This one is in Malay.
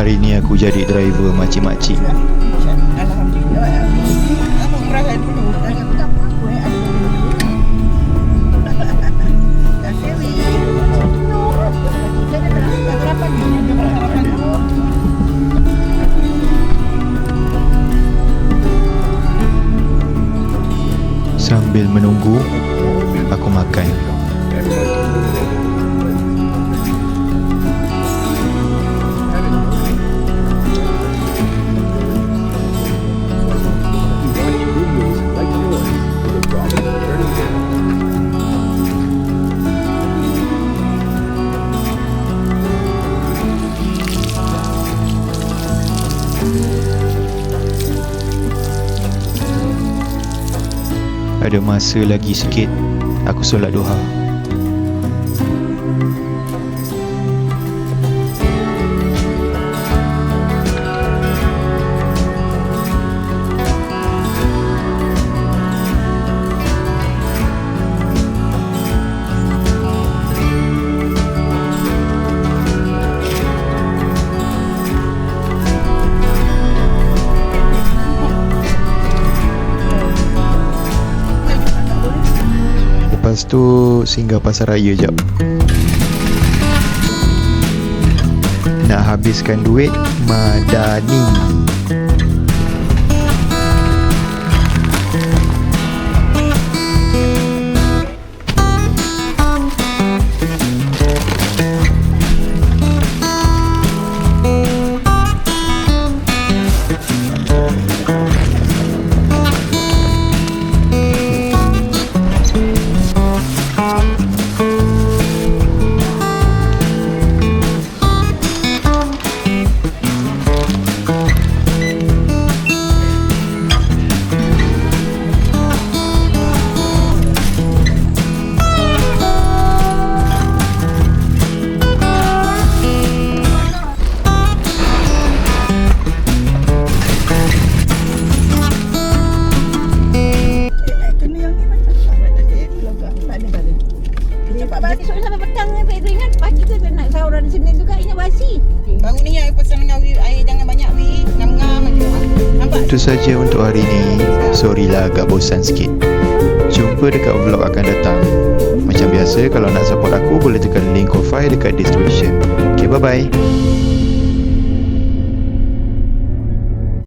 Hari ni aku jadi driver makcik-makcik. Alhamdulillah. Abang berangkat dulu. Aku tak apa-apa ada dulu. Dah sewi. Kita dah harapan dulu. Sambil menunggu, aku makan. Ada masa lagi sikit, aku solat duha. Lepas tu singgah pasar raya jap. Nak habiskan duit madani. Bangun ni, saya pesan dengan air jangan banyak ngam-ngam aja. Nampak? Itu saja untuk hari ni. Sorry lah agak bosan sikit. Jumpa dekat vlog akan datang. Macam biasa, kalau nak support aku boleh tekan link Ko-Fi dekat description. Okay, bye-bye.